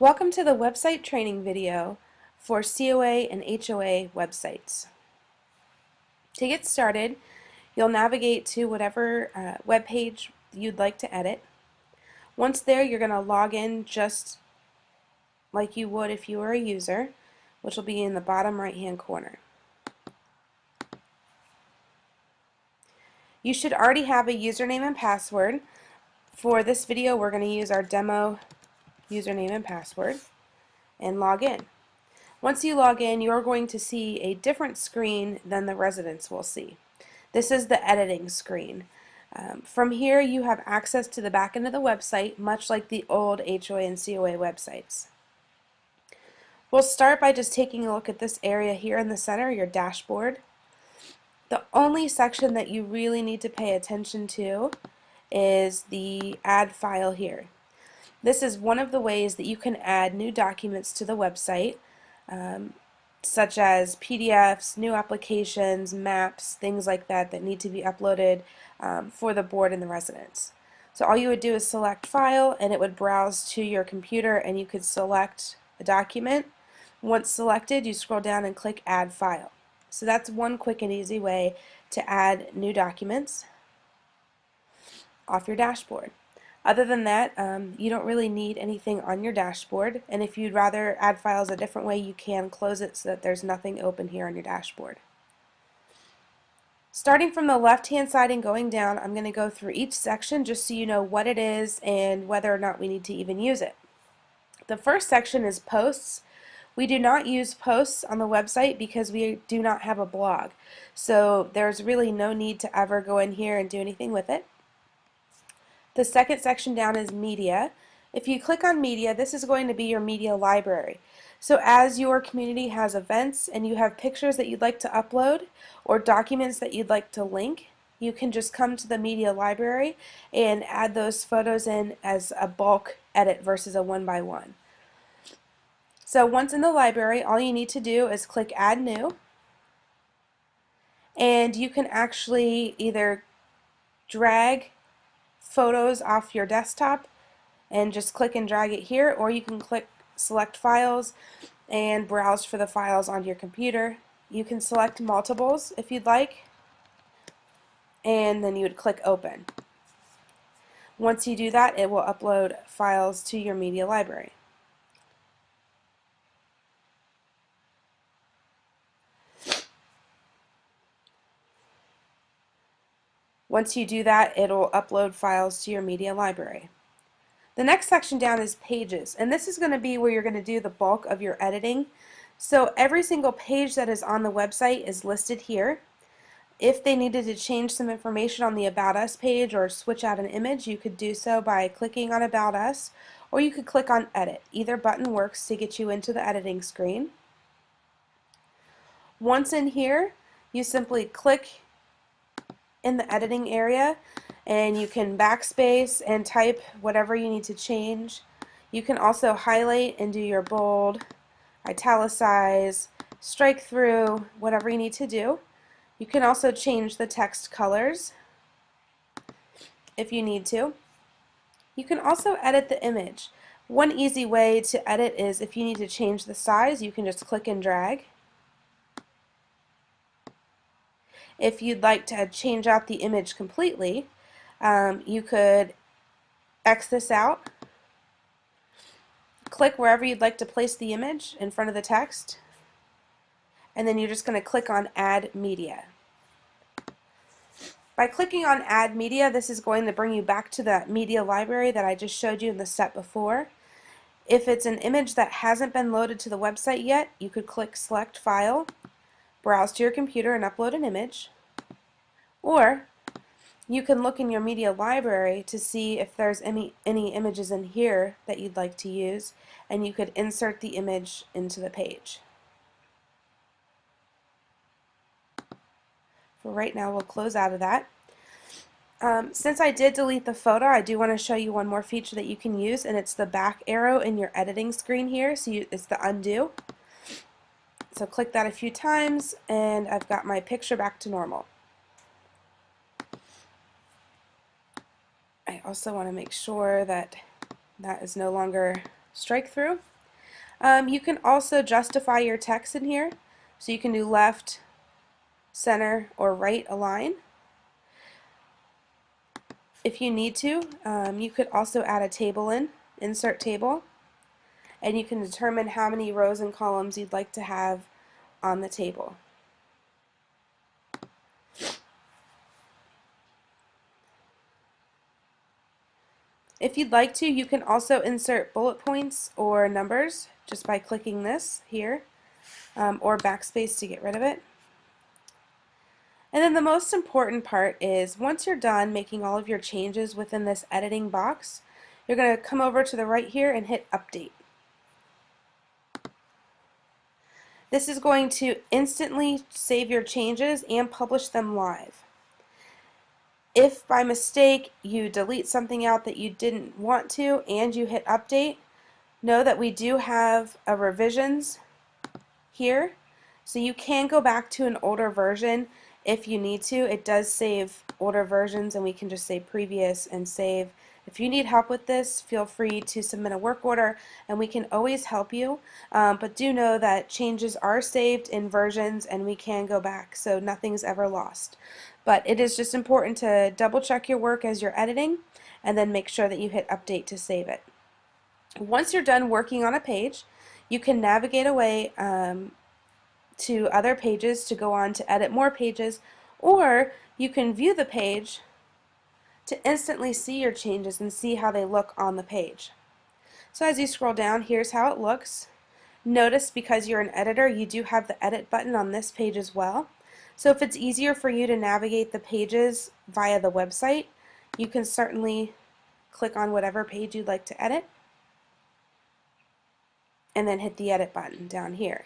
Welcome to the website training video for COA and HOA websites. To get started, you'll navigate to whatever web page you'd like to edit. Once there, you're going to log in just like you would if you were a user, which will be in the bottom right-hand corner. You should already have a username and password. For this video, we're going to use our demo username and password and log in. Once you log in, you're going to see a different screen than the residents will see. This is the editing screen. From here, you have access to the back end of the website, much like the old HOA and COA websites. We'll start by just taking a look at this area here in the center, your dashboard. The only section that you really need to pay attention to is the add file here. This is one of the ways that you can add new documents to the website, such as PDFs, new applications, maps, things like that that need to be uploaded for the board and the residents. So all you would do is select File, and it would browse to your computer, and you could select a document. Once selected, you scroll down and click Add File. So that's one quick and easy way to add new documents off your dashboard. Other than that, you don't really need anything on your dashboard, and if you'd rather add files a different way, you can close it so that there's nothing open here on your dashboard. Starting from the left-hand side and going down, I'm going to go through each section just so you know what it is and whether or not we need to even use it. The first section is posts. We do not use posts on the website because we do not have a blog, so there's really no need to ever go in here and do anything with it. The second section down is media. If you click on media, this is going to be your media library. So as your community has events and you have pictures that you'd like to upload or documents that you'd like to link, you can just come to the media library and add those photos in as a bulk edit versus a one-by-one. So once in the library, all you need to do is click Add New, and you can actually either drag photos off your desktop and just click and drag it here, or you can click Select Files and browse for the files on your computer. You can select multiples if you'd like, and then you would click Open. Once you do that, it will upload files to your media library. Once you do that, it'll upload files to your media library. The next section down is pages, and this is going to be where you're going to do the bulk of your editing. So every single page that is on the website is listed here. If they needed to change some information on the About Us page or switch out an image, you could do so by clicking on About Us, or you could click on Edit. Either button works to get you into the editing screen. Once in here, you simply click in the editing area, and you can backspace and type whatever you need to change. You can also highlight and do your bold, italicize, strike through, whatever you need to do. You can also change the text colors if you need to. You can also edit the image. One easy way to edit is if you need to change the size, you can just click and drag. If you'd like to change out the image completely, you could X this out, click wherever you'd like to place the image in front of the text, and then you're just going to click on Add Media. By clicking on Add Media, this is going to bring you back to that media library that I just showed you in the step before. If it's an image that hasn't been loaded to the website yet, you could click Select File, browse to your computer and upload an image, or you can look in your media library to see if there's any images in here that you'd like to use, and you could insert the image into the page. For right now, we'll close out of that. Since I did delete the photo, I do want to show you one more feature that you can use, and it's the back arrow in your editing screen here. So it's the undo. So click that a few times, and I've got my picture back to normal. I also want to make sure that that is no longer strike through. You can also justify your text in here. So you can do left, center, or right align. If you need to, you could also add a table in, insert table, and you can determine how many rows and columns you'd like to have on the table. If you'd like to, you can also insert bullet points or numbers just by clicking this here, or backspace to get rid of it. And then the most important part is once you're done making all of your changes within this editing box, you're going to come over to the right here and hit update. This is going to instantly save your changes and publish them live. If by mistake you delete something out that you didn't want to and you hit update, know that we do have a revisions here, so you can go back to an older version if you need to. It does save older versions, and we can just say previous and save. If you need help with this, feel free to submit a work order and we can always help you, but do know that changes are saved in versions and we can go back, so nothing's ever lost. But it is just important to double check your work as you're editing and then make sure that you hit update to save it. Once you're done working on a page, you can navigate away to other pages to go on to edit more pages, or you can view the page to instantly see your changes and see how they look on the page. So as you scroll down, here's how it looks. Notice because you're an editor, you do have the edit button on this page as well. So if it's easier for you to navigate the pages via the website, you can certainly click on whatever page you'd like to edit and then hit the edit button down here.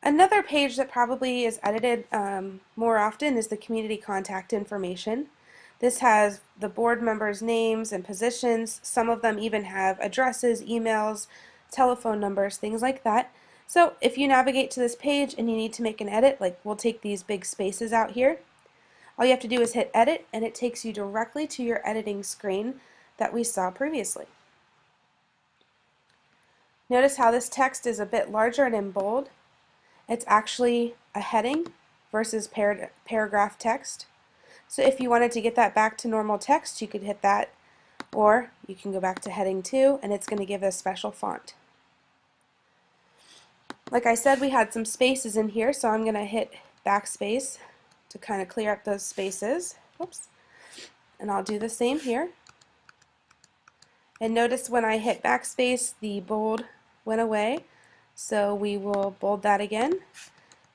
Another page that probably is edited more often is the community contact information. This has the board members' names and positions. Some of them even have addresses, emails, telephone numbers, things like that. So if you navigate to this page and you need to make an edit, like we'll take these big spaces out here, all you have to do is hit edit and it takes you directly to your editing screen that we saw previously. Notice how this text is a bit larger and in bold. It's actually a heading versus paragraph text. So if you wanted to get that back to normal text, you could hit that, or you can go back to heading 2 and it's going to give a special font. Like I said, we had some spaces in here, so I'm going to hit backspace to kind of clear up those spaces. Oops. And I'll do the same here. And notice when I hit backspace, the bold went away. So we will bold that again,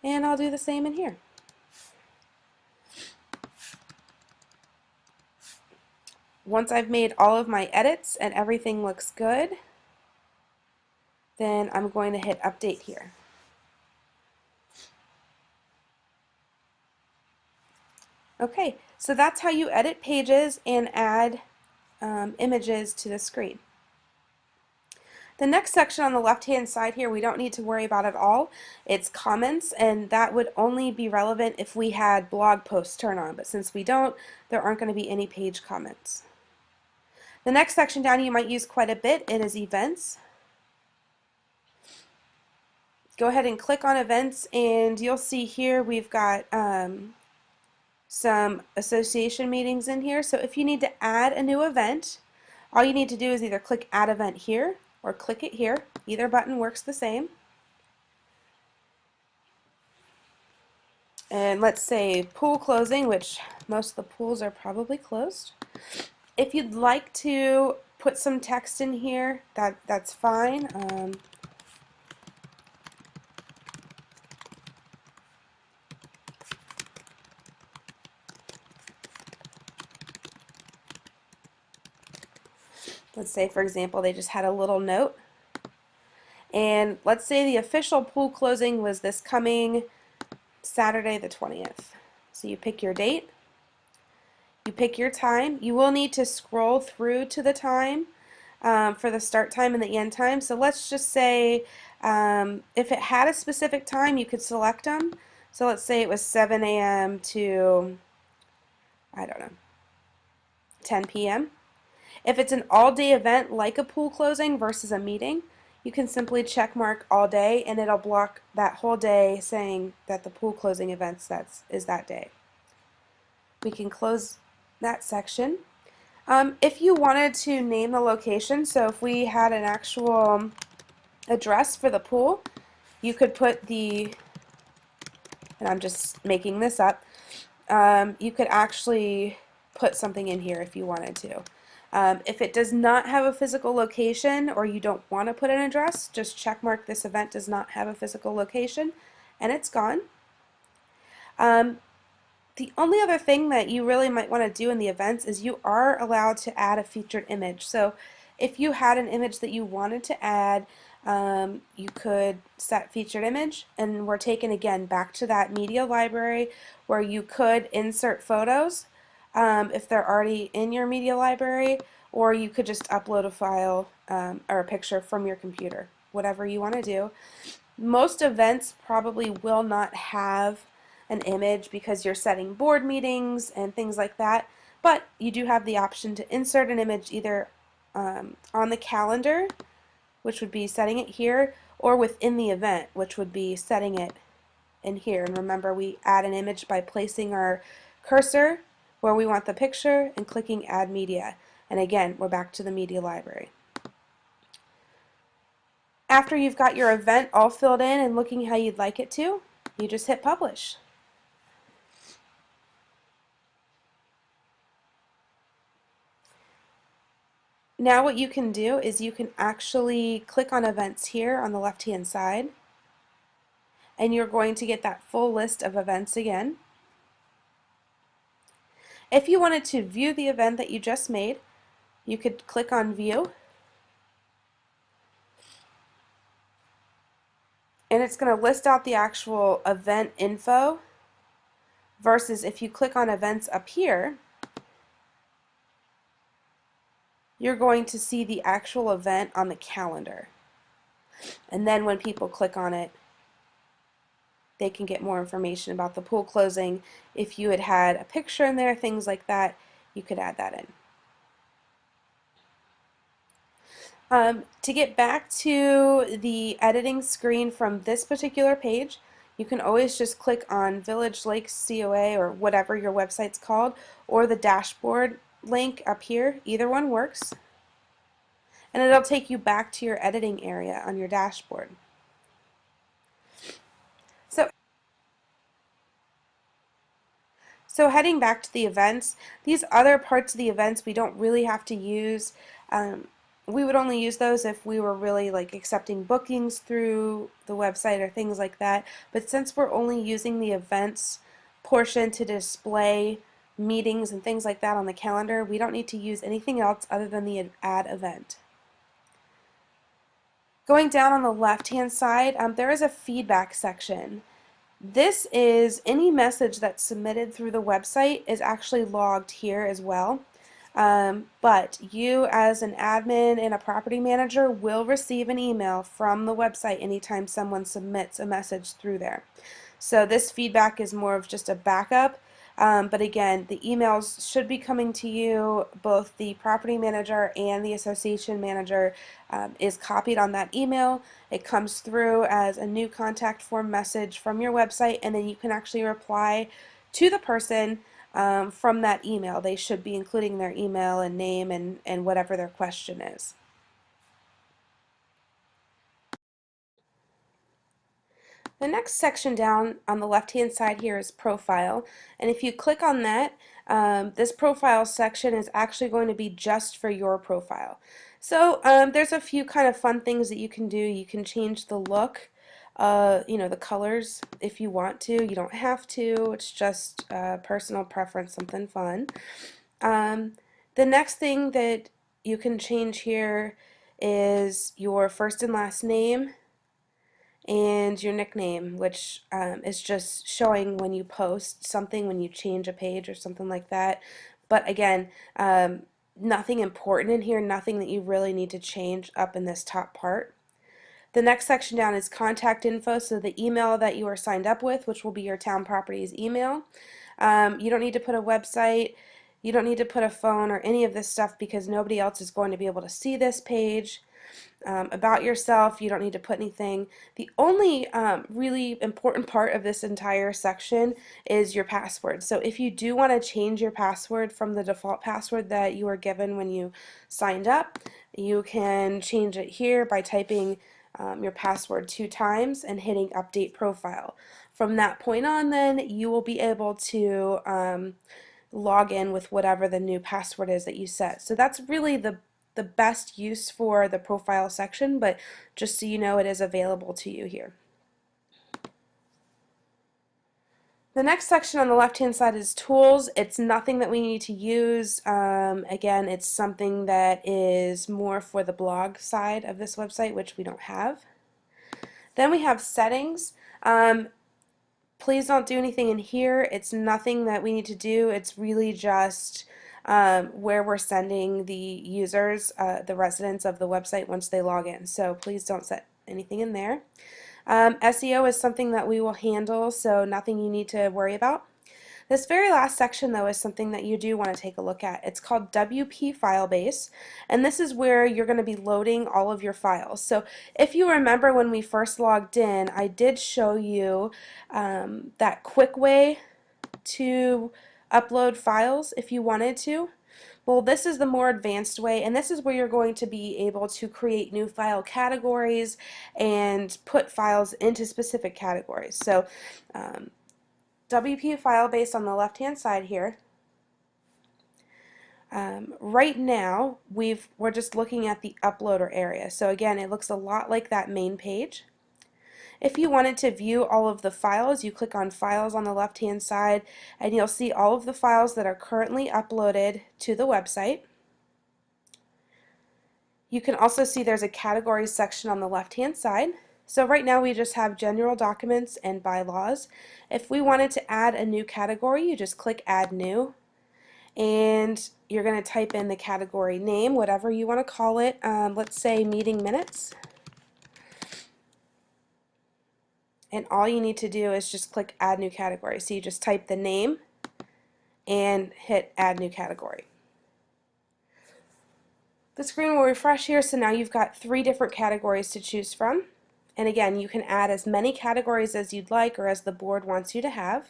and I'll do the same in here. Once I've made all of my edits and everything looks good, then I'm going to hit update here. Okay, so that's how you edit pages and add images to the screen. The next section on the left-hand side here we don't need to worry about at all. It's comments, and that would only be relevant if we had blog posts turned on, but since we don't, there aren't going to be any page comments. The next section down you might use quite a bit. It is events. Go ahead and click on events and you'll see here we've got some association meetings in here. So if you need to add a new event, all you need to do is either click add event here or click it here. Either button works the same. And let's say pool closing, which most of the pools are probably closed. If you'd like to put some text in here, that's fine. Let's say, for example, they just had a little note. And let's say the official pool closing was this coming Saturday the 20th. So you pick your date, you pick your time. You will need to scroll through to the time for the start time and the end time. So let's just say if it had a specific time, you could select them. So let's say it was 7 a.m. to, I don't know, 10 p.m. If it's an all-day event like a pool closing versus a meeting, you can simply check mark all day and it'll block that whole day saying that the pool closing events is that day. We can close that section. If you wanted to name the location, so if we had an actual address for the pool, you could put the, and I'm just making this up, you could actually put something in here if you wanted to. If it does not have a physical location or you don't want to put an address, just check mark this event does not have a physical location and it's gone. The only other thing that you really might want to do in the events is you are allowed to add a featured image. So if you had an image that you wanted to add, you could set featured image, and we're taken again back to that media library where you could insert photos if they're already in your media library, or you could just upload a file or a picture from your computer, whatever you want to do. Most events probably will not have an image because you're setting board meetings and things like that, but you do have the option to insert an image either on the calendar, which would be setting it here, or within the event, which would be setting it in here. And remember, we add an image by placing our cursor where we want the picture and clicking Add Media. And again, we're back to the media library. After you've got your event all filled in and looking how you'd like it to, you just hit Publish. Now what you can do is you can actually click on events here on the left hand side, and you're going to get that full list of events again. If you wanted to view the event that you just made, you could click on View, and it's going to list out the actual event info, versus if you click on events up here, you're going to see the actual event on the calendar. And then when people click on it, they can get more information about the pool closing. If you had had a picture in there, things like that, you could add that in. To get back to the editing screen from this particular page, you can always just click on Village Lake COA or whatever your website's called, or the dashboard link up here. Either one works. And it'll take you back to your editing area on your dashboard. So heading back to the events, these other parts of the events we don't really have to use. We would only use those if we were really like accepting bookings through the website or things like that. But since we're only using the events portion to display meetings and things like that on the calendar, we don't need to use anything else other than the add event. Going down on the left hand side, there is a feedback section. This is any message that's submitted through the website is actually logged here as well. But you as an admin and a property manager will receive an email from the website anytime someone submits a message through there. So this feedback is more of just a backup. But again, the emails should be coming to you. Both the property manager and the association manager is copied on that email. It comes through as a new contact form message from your website, and then you can actually reply to the person from that email. They should be including their email and name and whatever their question is. The next section down on the left hand side here is profile, and if you click on that, this profile section is actually going to be just for your profile. So there's a few kind of fun things that you can do. You can change the look, the colors if you want to. You don't have to. It's just personal preference, something fun. The next thing that you can change here is your first and last name and your nickname, which is just showing when you post something, when you change a page or something like that. But again, nothing important in here, nothing that you really need to change up in this top part. The next section down is contact info, so the email that you are signed up with, which will be your Towne Properties email. You don't need to put a website, you don't need to put a phone or any of this stuff because nobody else is going to be able to see this page. about yourself. You don't need to put anything. The only really important part of this entire section is your password. So if you do want to change your password from the default password that you were given when you signed up, you can change it here by typing your password 2 times and hitting update profile. From that point on, then you will be able to log in with whatever the new password is that you set. So that's really the best use for the profile section, but just so you know, it is available to you here. The next section on the left-hand side is tools. It's nothing that we need to use. Again, it's something that is more for the blog side of this website, which we don't have. Then we have settings. Please don't do anything in here. It's nothing that we need to do. It's really just where we're sending the users, the residents of the website once they log in. So please don't set anything in there. SEO is something that we will handle, so nothing you need to worry about. This very last section, though, is something that you do want to take a look at. It's called WP File Base, and this is where you're going to be loading all of your files. So if you remember when we first logged in, I did show you that quick way to upload files if you wanted to. Well, this is the more advanced way, and this is where you're going to be able to create new file categories and put files into specific categories. So WP File Base on the left-hand side here. Right now, we're just looking at the uploader area. So again, it looks a lot like that main page. If you wanted to view all of the files, you click on Files on the left-hand side, and you'll see all of the files that are currently uploaded to the website. You can also see there's a categories section on the left-hand side. So right now we just have general documents and bylaws. If we wanted to add a new category, you just click Add New, and you're going to type in the category name, whatever you want to call it. Let's say Meeting Minutes. And all you need to do is just click Add New Category. So you just type the name and hit Add New Category. The screen will refresh here, so now you've got 3 different categories to choose from. And again, you can add as many categories as you'd like or as the board wants you to have.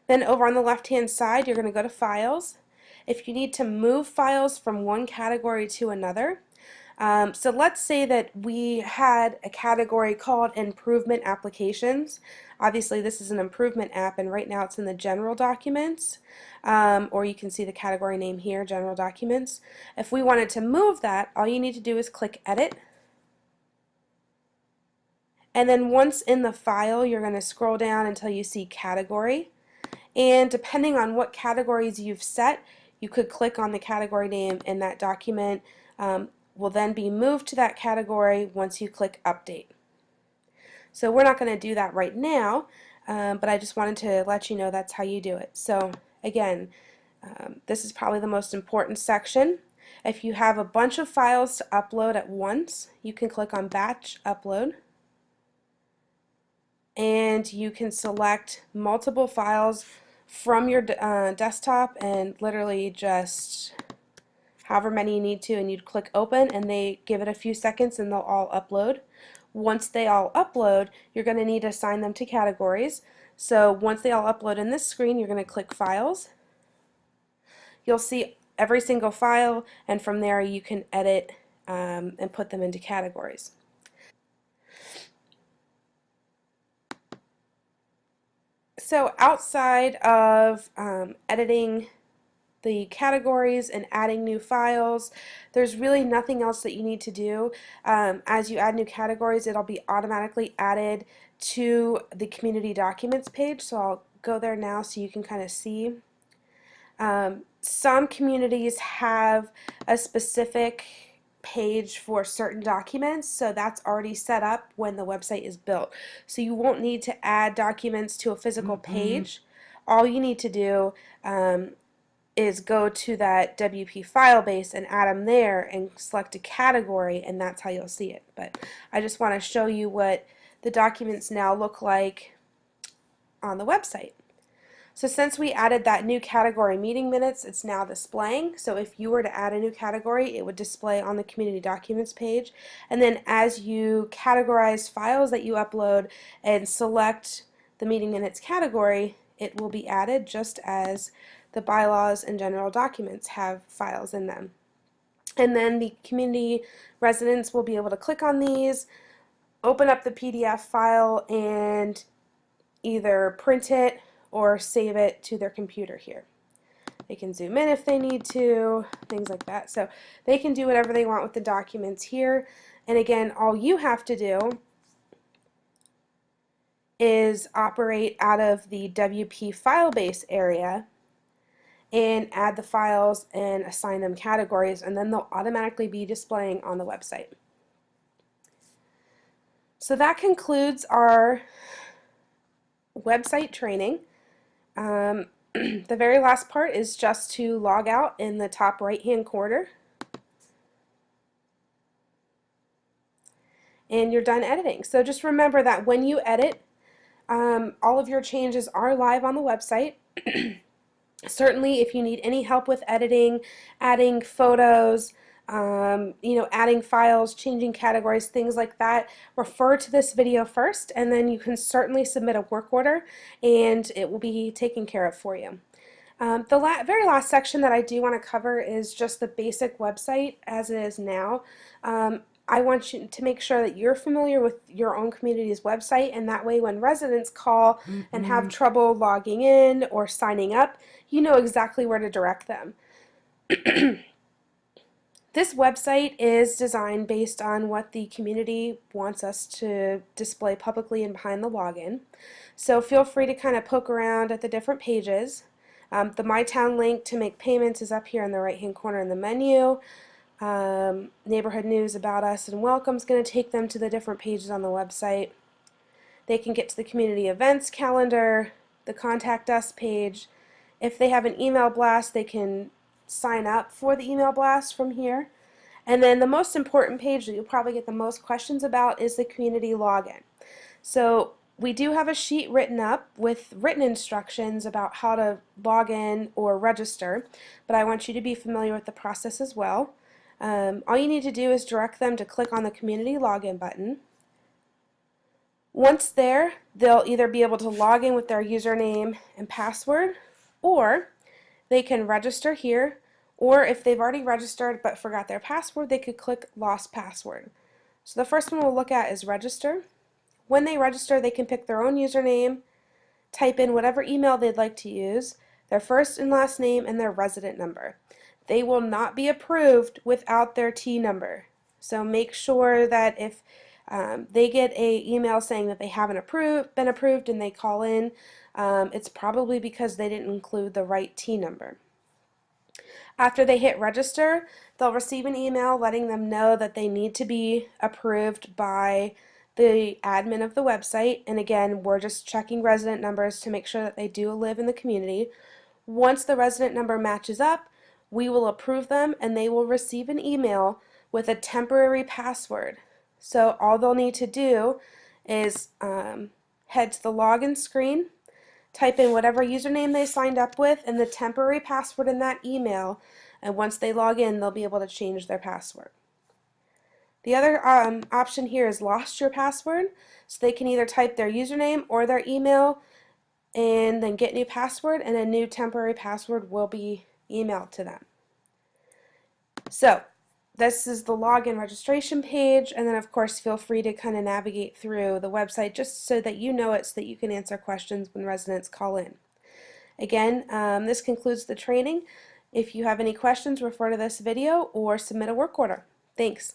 Then over on the left-hand side, you're going to go to Files. If you need to move files from one category to another, so let's say that we had a category called Improvement Applications. Obviously this is an improvement app, and right now it's in the General Documents, or you can see the category name here, General Documents. If we wanted to move that, all you need to do is click Edit. And then once in the file, you're going to scroll down until you see Category. And depending on what categories you've set, you could click on the category name, and that document will then be moved to that category once you click Update. So we're not going to do that right now, but I just wanted to let you know that's how you do it. So again, this is probably the most important section. If you have a bunch of files to upload at once, you can click on Batch Upload, and you can select multiple files from your desktop and literally just however many you need to, and you'd click Open, and they give it a few seconds and they'll all upload. Once they all upload, you're going to need to assign them to categories. So once they all upload in this screen, you're going to click Files. You'll see every single file, and from there you can edit and put them into categories. So outside of editing the categories and adding new files, there's really nothing else that you need to do. As you add new categories, it'll be automatically added to the community documents page, so I'll go there now so you can kind of see. Some communities have a specific page for certain documents, so that's already set up when the website is built. So you won't need to add documents to a physical page. All you need to do is go to that WP file base and add them there and select a category, and that's how you'll see it. But I just want to show you what the documents now look like on the website. So since we added that new category, meeting minutes, it's now displaying. So if you were to add a new category, it would display on the community documents page. And then as you categorize files that you upload and select the meeting minutes category, it will be added just as the bylaws and general documents have files in them. And then the community residents will be able to click on these, open up the PDF file, and either print it or save it to their computer here. They can zoom in if they need to, things like that. So they can do whatever they want with the documents here. And again, all you have to do is operate out of the WP file base area and add the files and assign them categories, and then they'll automatically be displaying on the website. So that concludes our website training. The very last part is just to log out in the top right hand corner, and you're done editing. So just remember that when you edit, all of your changes are live on the website. Certainly if you need any help with editing, adding photos, adding files, changing categories, things like that, refer to this video first, and then you can certainly submit a work order and it will be taken care of for you. The very last section that I do want to cover is just the basic website as it is now. I want you to make sure that you're familiar with your own community's website, and that way when residents call and have trouble logging in or signing up, you know exactly where to direct them. This website is designed based on what the community wants us to display publicly and behind the login. So feel free to kind of poke around at the different pages. The My Town link to make payments is up here in the right hand corner in the menu. Neighborhood news, about us, and welcome is going to take them to the different pages on the website. They can get to the community events calendar, the contact us page. If they have an email blast, they can sign up for the email blast from here. And then the most important page that you'll probably get the most questions about is the community login. So we do have a sheet written up with written instructions about how to log in or register, but I want you to be familiar with the process as well. All you need to do is direct them to click on the community login button. Once there, they'll either be able to log in with their username and password, or they can register here, or if they've already registered but forgot their password, they could click lost password. So the first one we'll look at is register. When they register, they can pick their own username, type in whatever email they'd like to use, their first and last name, and their resident number. They will not be approved without their T number. So make sure that if they get an email saying that they haven't been approved and they call in, it's probably because they didn't include the right T number. After they hit register, they'll receive an email letting them know that they need to be approved by the admin of the website. And again, we're just checking resident numbers to make sure that they do live in the community. Once the resident number matches up, we will approve them, and they will receive an email with a temporary password. So all they'll need to do is head to the login screen, type in whatever username they signed up with and the temporary password in that email, and once they log in, they'll be able to change their password. The other option here is lost your password, so they can either type their username or their email and then get new password, and a new temporary password will be emailed to them. So this is the login registration page, and then of course feel free to kind of navigate through the website just so that you know it, so that you can answer questions when residents call in. Again, this concludes the training. If you have any questions, refer to this video or submit a work order. Thanks.